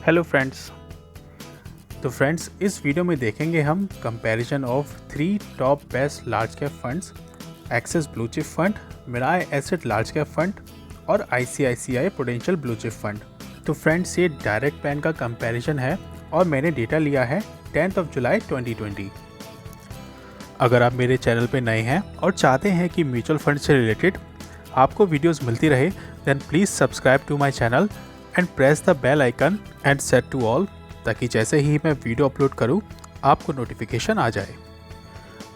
Hello friends. तो friends, इस video में देखेंगे हम comparison of 3 top best large cap funds, Axis blue chip fund, Mirae asset large cap fund और ICICI prudential blue chip fund. तो friends, ये direct plan का comparison है और मैंने डेटा लिया है 10 जुलाई 2020। अगर आप मेरे चैनल पे नए हैं और चाहते हैं कि म्यूचुअल फंड से रिलेटेड आपको वीडियोस मिलती रहे, then please subscribe to my channel and press the bell icon and set to all, ताकि जैसे ही मैं वीडियो अपलोड करूं आपको नोटिफिकेशन आ जाए।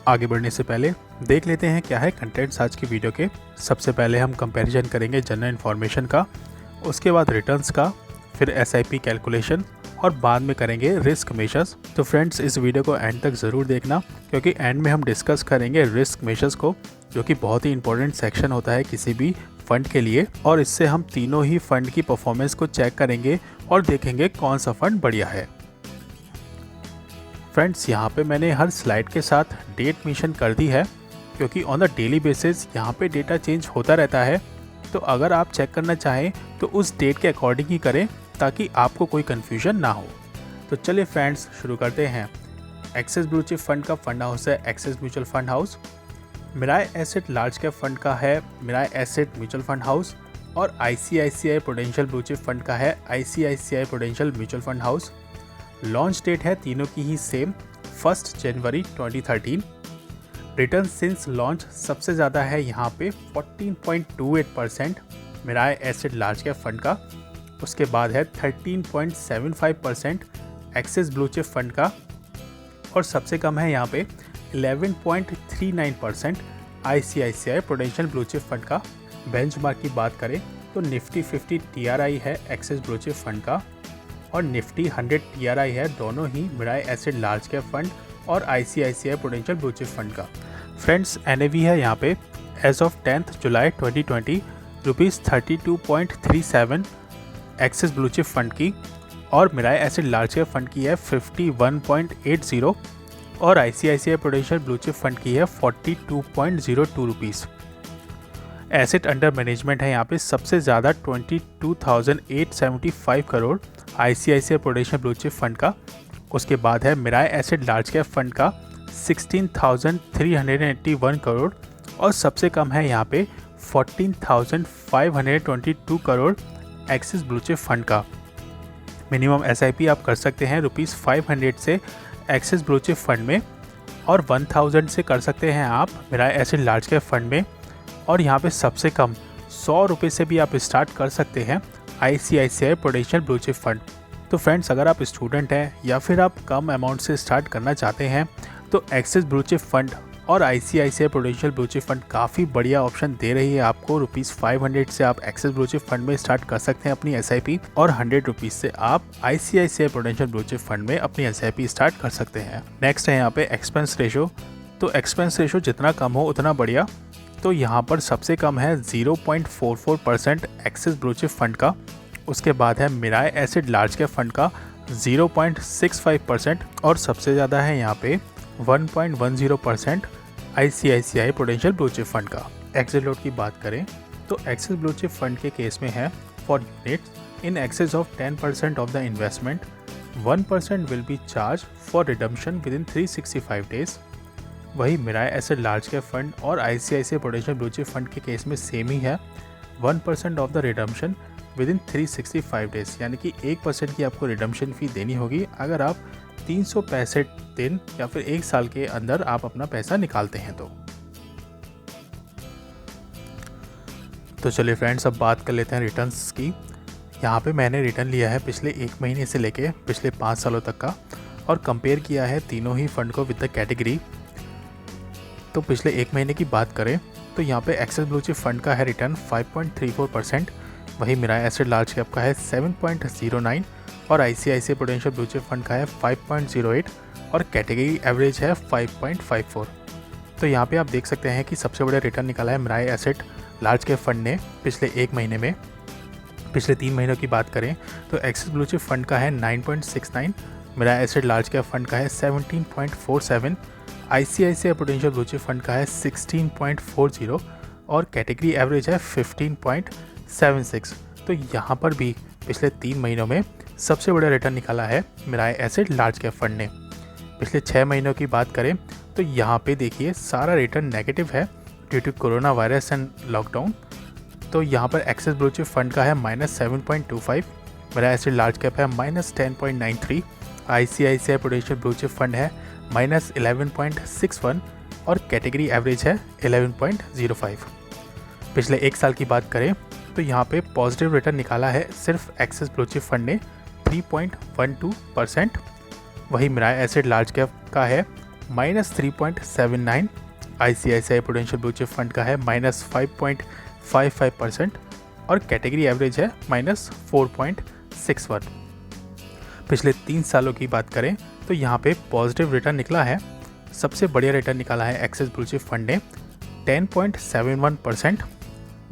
आगे बढ़ने से पहले देख लेते हैं क्या है कंटेंट्स आज की वीडियो के। सबसे पहले हम कंपैरिजन करेंगे जनरल इन्फॉर्मेशन का, उसके बाद रिटर्न्स का, फिर एसआईपी कैलकुलेशन और बाद में करेंगे रिस्क मेजर्स। तो फ्रेंड्स, इस वीडियो को एंड तक ज़रूर देखना, क्योंकि एंड में हम डिस्कस करेंगे रिस्क मेजर्स को, जो कि बहुत ही इंपॉर्टेंट सेक्शन होता है किसी भी फंड के लिए। और इससे हम तीनों ही फंड की परफॉर्मेंस को चेक करेंगे और देखेंगे कौन सा फंड बढ़िया है। फ्रेंड्स, यहाँ पे मैंने हर स्लाइड के साथ डेट मेंशन कर दी है, क्योंकि ऑन द डेली बेसिस यहाँ पे डेटा चेंज होता रहता है। तो अगर आप चेक करना चाहें तो उस डेट के अकॉर्डिंग ही करें, ताकि आपको कोई कन्फ्यूजन ना हो। तो चलिए फ्रेंड्स, शुरू करते हैं। एक्सिस ब्लू चिप फंड का फंड हाउस है Axis mutual fund house. Mirae asset large cap fund का है Mirae asset mutual fund house. और ICICI prudential blue chip fund का है ICICI prudential mutual fund house. Launch date है तीनों की ही सेम, 1 जनवरी 2013। रिटर्न सिंस लॉन्च सबसे ज़्यादा है यहाँ पे 14.28% Mirae asset large cap fund का। उसके बाद है 13.75% एक्सिस ब्लू चिप फंड का। और सबसे कम है यहाँ पे 11.39% ICICI prudential blue chip fund का। बेंचमार्क की बात करें तो निफ्टी 50 टीआरआई है एक्सिस ब्लू चिप फंड का और निफ्टी 100 टीआरआई है, दोनों ही Mirae asset large cap fund और ICICI prudential blue chip fund का। फ्रेंड्स, एनएवी है यहाँ पे एज ऑफ 10 जुलाई 2020 ₹32.37 एक्सिस ब्लू चिप फंड की, और Mirae asset large cap fund की है 51.80 और ICICI prudential blue chip fund की है 42.02 रुपीज़। एसेट अंडर मैनेजमेंट है यहाँ पे सबसे ज़्यादा 22,875 crore ICICI prudential blue chip fund का। उसके बाद है Mirae asset large cap fund का 16,381 करोड़ और सबसे कम है यहाँ पे 14,522 crore axis blue chip fund का। मिनिमम एसआईपी आप कर सकते हैं ₹500 से एक्सिस ब्लू चिप फंड में, और 1000 से कर सकते हैं आप मिराय एसेट लार्ज कैप फंड में। और यहाँ पे सबसे कम ₹100 से भी आप स्टार्ट कर सकते हैं ICICI prudential blue chip fund. तो फ्रेंड्स, अगर आप स्टूडेंट हैं या फिर आप कम अमाउंट से स्टार्ट करना चाहते हैं, तो एक्सिस ब्लू चिप फंड और ICICI prudential blue chip fund काफ़ी बढ़िया ऑप्शन दे रही है आपको। ₹500 से आप एक्सिस ब्लू चिप फंड में स्टार्ट कर सकते हैं अपनी एसआईपी, और ₹100 से आप ICICI prudential blue chip fund में अपनी एसआईपी स्टार्ट कर सकते हैं। नेक्स्ट है यहाँ पे एक्सपेंस रेशो। तो एक्सपेंस रेशो जितना कम हो उतना बढ़िया। तो यहाँ पर सबसे कम है 0.44% एक्सिस ब्लू चिप फंड का। उसके बाद है Mirae asset large cap fund का 0.65% और सबसे ज़्यादा है यहाँ पे 1.10% ICICI prudential blue chip fund का। एक्सिट लोड की बात करें तो एक्सिस ब्लू चिप फंड के केस में है for units in excess of 10% of the investment 1% will be charge for redemption with in 365 days. वही मिराय एसेट लार्ज कैप फंड और ICICI prudential blue chip fund के केस में same ही है, 1% of the redemption with in 365 days, यानी कि 1% की आपको redemption फ़ी देनी होगी अगर आप 365 दिन या फिर 1 साल के अंदर आप अपना पैसा निकालते हैं तो चलिए फ्रेंड्स, अब बात कर लेते हैं रिटर्न्स की। यहाँ पे मैंने रिटर्न लिया है पिछले 1 महीने से लेके पिछले 5 सालों तक का, और कंपेयर किया है तीनों ही फंड को विद द कैटेगरी। तो पिछले 1 महीने की बात करें तो यहाँ पे एक्सिस ब्लू चिप फंड का है रिटर्न 5.34%, वही मिराय एसेट लार्ज कैप का है 7.09 और ICICI prudential blue chip fund का है 5.08 और कैटेगरी एवरेज है 5.54। तो यहाँ पे आप देख सकते हैं कि सबसे बड़ा रिटर्न निकाला है Mirae asset large cap fund ने पिछले 1 महीने में। पिछले 3 महीनों की बात करें तो एक्सिस ब्लू चिप फंड का है 9.69, मिराय एसेट लार्ज कैप फंड का है 17.47, ICICI prudential blue chip fund का है 16.40 और कैटेगरी एवरेज है 15.76। तो यहाँ पर भी पिछले 3 महीनों में सबसे बड़ा रिटर्न निकाला है Mirae asset large cap fund ने। पिछले 6 महीनों की बात करें तो यहाँ पे देखिए सारा रिटर्न नेगेटिव है due to corona virus and lockdown. तो यहाँ पर एक्सिस ब्लू चिप फंड का है -7.25, मिराई एसेट लार्ज कैप है -10.93, ICICI prudential blue chip fund है -11.61 और कैटेगरी एवरेज है 11.05। पिछले 1 साल की बात करें तो यहाँ पे पॉजिटिव रिटर्न निकाला है सिर्फ एक्सिस ब्लू चिप फंड ने 3.12%, वही मिराई एसेट लार्ज कैप का है -3.79, ICICI prudential blue chip fund का है -5.55% और कैटेगरी एवरेज है -4.61। पिछले 3 सालों की बात करें तो यहाँ पे पॉजिटिव रिटर्न निकला है। सबसे बढ़िया रिटर्न निकाला है एक्सिस ब्लू चिप फंड ने 10.71%,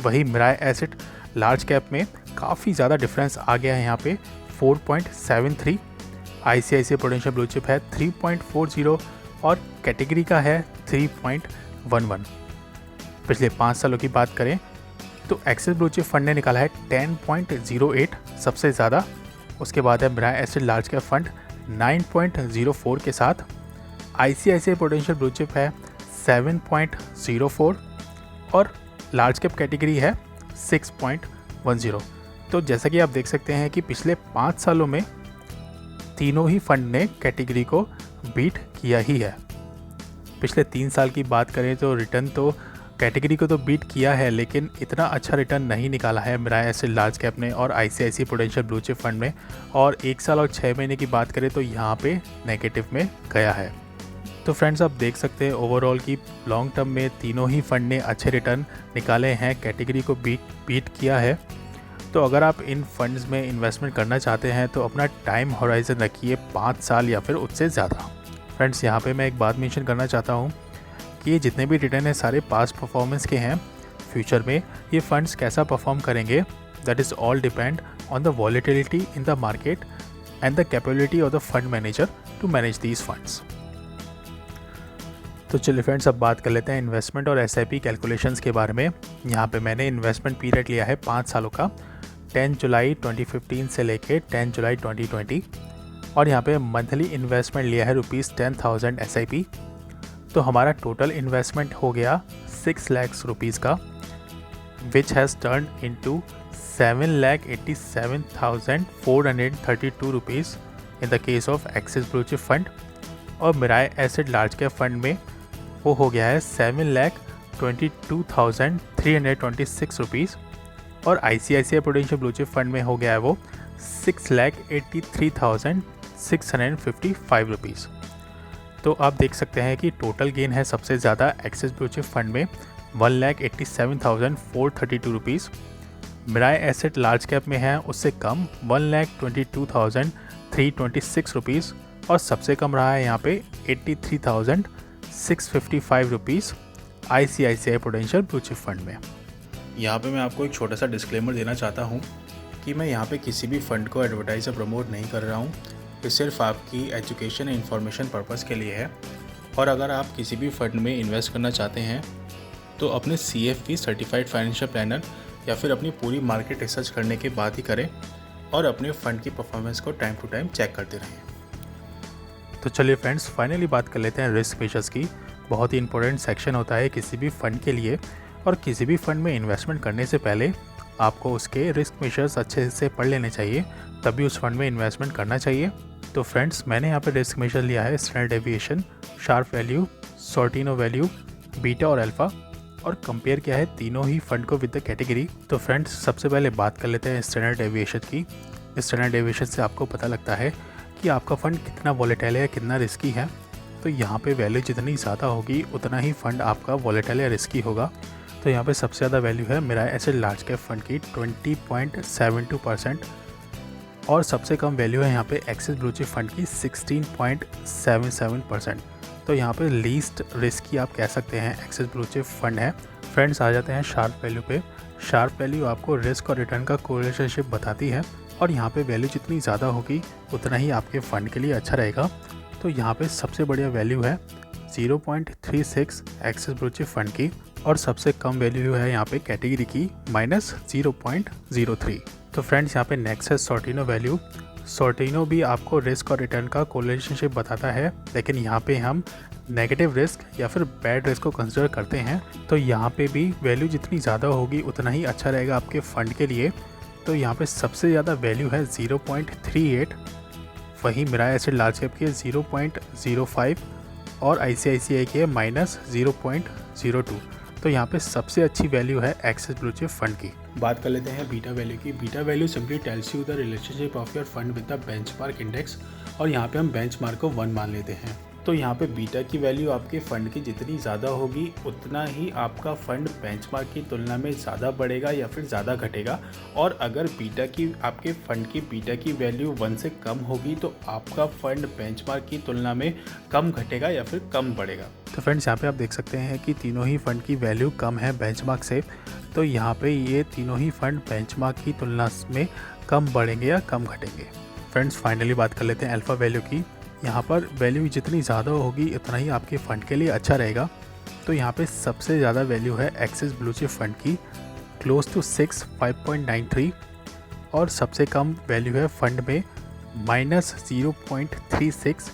वही मिराई एसेट लार्ज कैप में काफ़ी ज़्यादा डिफरेंस आ गया है यहाँ पे 4.73, ICICI प्रूडेंशियल ब्लू चिप है 3.40 और कैटेगरी का है 3.11। पिछले 5 सालों की बात करें तो एक्सिस ब्लू चिप फंड ने निकाला है 10.08 सबसे ज़्यादा, उसके बाद है Mirae asset large cap fund 9.04 के साथ, ICICI प्रूडेंशियल ब्लू चिप है 7.04 और लार्ज कैप कैटेगरी है 6.10। तो जैसा कि आप देख सकते हैं कि पिछले 5 सालों में तीनों ही फंड ने कैटेगरी को बीट किया ही है। पिछले 3 साल की बात करें तो रिटर्न तो कैटेगरी को तो बीट किया है, लेकिन इतना अच्छा रिटर्न नहीं निकाला है मिराई एसेट लार्ज कैप ने और ICICI prudential blue chip fund में। और 1 साल और 6 महीने की बात करें तो यहाँ पे नेगेटिव में गया है। तो फ्रेंड्स आप देख सकते हैं ओवरऑल की लॉन्ग टर्म में तीनों ही फंड ने अच्छे रिटर्न निकाले हैं, कैटेगरी को बीट किया है। तो अगर आप इन फंड्स में इन्वेस्टमेंट करना चाहते हैं तो अपना टाइम होराइजन रखिए 5 साल या फिर उससे ज़्यादा। फ्रेंड्स यहाँ पे मैं एक बात मेंशन करना चाहता हूँ कि ये जितने भी रिटर्न हैं सारे पास्ट परफॉर्मेंस के हैं। फ्यूचर में ये फंड्स कैसा परफॉर्म करेंगे that is all depend on the volatility in the market and the capability of the fund manager to manage these funds. तो चलिए फ्रेंड्स अब बात कर लेते हैं इन्वेस्टमेंट और SIP कैलकुलेशंस के बारे में। यहाँ पे मैंने इन्वेस्टमेंट पीरियड लिया है 5 सालों का, 10 जुलाई 2015 से लेके 10 जुलाई 2020 और यहाँ पे मंथली इन्वेस्टमेंट लिया है ₹10,000 SIP। तो हमारा टोटल इन्वेस्टमेंट हो गया 6 लाख रुपीज़ का, which has turn into 7,87,432 rupees in the case of Axis blue chip fund. और Mirae asset large cap fund में वो हो गया है 7,22,326 रुपीज़ और ICICI prudential blue chip fund में हो गया है वो 6,83,655 रुपीज़। तो आप देख सकते हैं कि टोटल गेन है सबसे ज़्यादा एक्सिस ब्लू चिप फंड में 1,87,432 rupees. Mirae asset large cap में है उससे कम 1,22,326 रुपीज़ और सबसे कम रहा है यहाँ पे 83,655 rupees ICICI prudential blue chip fund में। यहाँ पे मैं आपको एक छोटा सा डिस्क्लेमर देना चाहता हूँ कि मैं यहाँ पे किसी भी फंड को एडवर्टाइज या प्रमोट नहीं कर रहा हूँ। ये सिर्फ आपकी एजुकेशन एंड इन्फॉर्मेशन पर्पज़ के लिए है। और अगर आप किसी भी फंड में इन्वेस्ट करना चाहते हैं तो अपने CFP सर्टिफाइड फाइनेंशियल प्लानर या फिर अपनी पूरी मार्केट रिसर्च करने के बाद ही करें और अपने फंड की परफॉर्मेंस को टाइम टू टाइम चेक करते रहें। तो चलिए फ्रेंड्स फाइनली बात कर लेते हैं रिस्क मेजर्स की। बहुत ही इंपॉर्टेंट सेक्शन होता है किसी भी फंड के लिए और किसी भी फंड में इन्वेस्टमेंट करने से पहले आपको उसके रिस्क मेजर्स अच्छे से पढ़ लेने चाहिए, तभी उस फंड में इन्वेस्टमेंट करना चाहिए। तो फ्रेंड्स मैंने यहाँ पे रिस्क मेजर लिया है standard deviation, sharp value, Sortino value, beta और अल्फ़ा और कंपेयर किया है तीनों ही फंड को विद द कैटेगरी। तो फ्रेंड्स सबसे पहले बात कर लेते हैं स्टैंडर्ड डेविएशन की। स्टैंडर्ड डेविएशन से आपको पता लगता है कि आपका फ़ंड कितना वॉलेटाइल है, कितना रिस्की है। तो यहाँ पे वैल्यू जितनी ज़्यादा होगी उतना ही फ़ंड आपका वॉलेटाइल या रिस्की होगा। तो यहाँ पे सबसे ज़्यादा वैल्यू है Mirae asset large cap fund की 20.72% और सबसे कम वैल्यू है यहाँ पे एक्सिस ब्लू चिप फंड की 16.77%। तो यहाँ पे लीस्ट रिस्की आप कह सकते हैं एक्सिस ब्लू चिप फंड है। फ्रेंड्स आ जाते हैं शार्प वैल्यू पे। शार्प वैल्यू आपको रिस्क और रिटर्न का कोरिलेशनशिप बताती है और यहाँ पे वैल्यू जितनी ज़्यादा होगी उतना ही आपके फ़ंड के लिए अच्छा रहेगा। तो यहाँ पे सबसे बढ़िया वैल्यू है 0.36 एक्सिस ब्लू चिप फंड की और सबसे कम वैल्यू है यहाँ पे कैटेगरी की -0.03। तो फ्रेंड्स यहाँ पे नेक्स्ट है सॉर्टिनो वैल्यू। सॉर्टिनो भी आपको रिस्क और रिटर्न का कोरिलेशनशिप बताता है, लेकिन यहाँ पे हम नेगेटिव रिस्क या फिर बैड रिस्क को कंसिडर करते हैं। तो यहाँ पे भी वैल्यू जितनी ज़्यादा होगी उतना ही अच्छा रहेगा आपके फ़ंड के लिए। तो यहाँ पे सबसे ज़्यादा वैल्यू है 0.38, वहीं मिराई एसिड लार्ज कैप की है 0.05 और ICICI की है -0.02। तो यहाँ पे सबसे अच्छी वैल्यू है एक्सिस ब्लू चिप फंड की। बात कर लेते हैं बीटा वैल्यू की। Beta value simply tells you the relationship of your fund with the benchmark index, और यहाँ पे हम बेंचमार्क को 1 मान लेते हैं। तो यहाँ पे बीटा की वैल्यू आपके फ़ंड की जितनी ज़्यादा होगी उतना ही आपका फ़ंड बेंचमार्क की तुलना में ज़्यादा बढ़ेगा या फिर ज़्यादा घटेगा। और अगर बीटा की आपके फ़ंड की बीटा की वैल्यू 1 से कम होगी तो आपका फ़ंड बेंचमार्क की तुलना में कम घटेगा या फिर कम बढ़ेगा। तो फ्रेंड्स यहाँ पे आप देख सकते हैं कि तीनों ही फ़ंड की वैल्यू कम है बेंचमार्क से। तो यहाँ पे ये तीनों ही फ़ंड बेंचमार्क की तुलना में कम बढ़ेंगे या कम घटेंगे। फ्रेंड्स फाइनली बात कर लेते हैं अल्फ़ा वैल्यू की। यहाँ पर वैल्यू जितनी ज़्यादा होगी उतना ही आपके फ़ंड के लिए अच्छा रहेगा। तो यहाँ पे सबसे ज़्यादा वैल्यू है एक्सिस ब्लू चिप फंड की, क्लोज टू 6 5.93, और सबसे कम वैल्यू है फंड में -0.36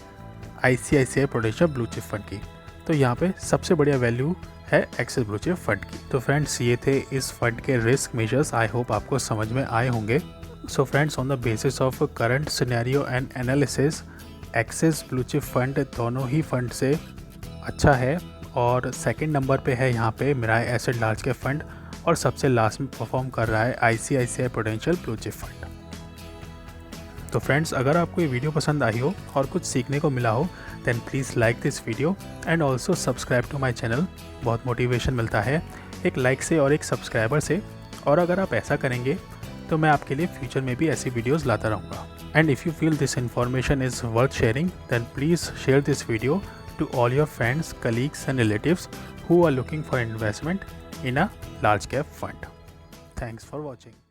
ICICI prudential blue chip fund की। तो यहाँ पे सबसे बढ़िया वैल्यू है एक्सिस ब्लू चिप फंड की। तो फ्रेंड्स ये थे इस फंड के रिस्क मेजर्स। आई होप आपको समझ में आए होंगे। So friends on the basis of current scenario and analysis, axis blue chip fund दोनों ही फंड से अच्छा है, और सेकंड नंबर पे है यहाँ पे Mirae asset large cap fund, और सबसे लास्ट में परफॉर्म कर रहा है ICICI prudential blue chip fund. तो फ्रेंड्स अगर आपको ये वीडियो पसंद आई हो और कुछ सीखने को मिला हो then please like this video and also subscribe to my channel. बहुत मोटिवेशन मिलता है एक लाइक से और एक सब्सक्राइबर से, और अगर आप ऐसा करेंगे तो मैं आपके लिए फ्यूचर में भी ऐसी वीडियोज़ लाता रहूँगा। And if you feel this information is worth sharing, then please share this video to all your friends, colleagues and relatives who are looking for investment in a large cap fund. Thanks for watching.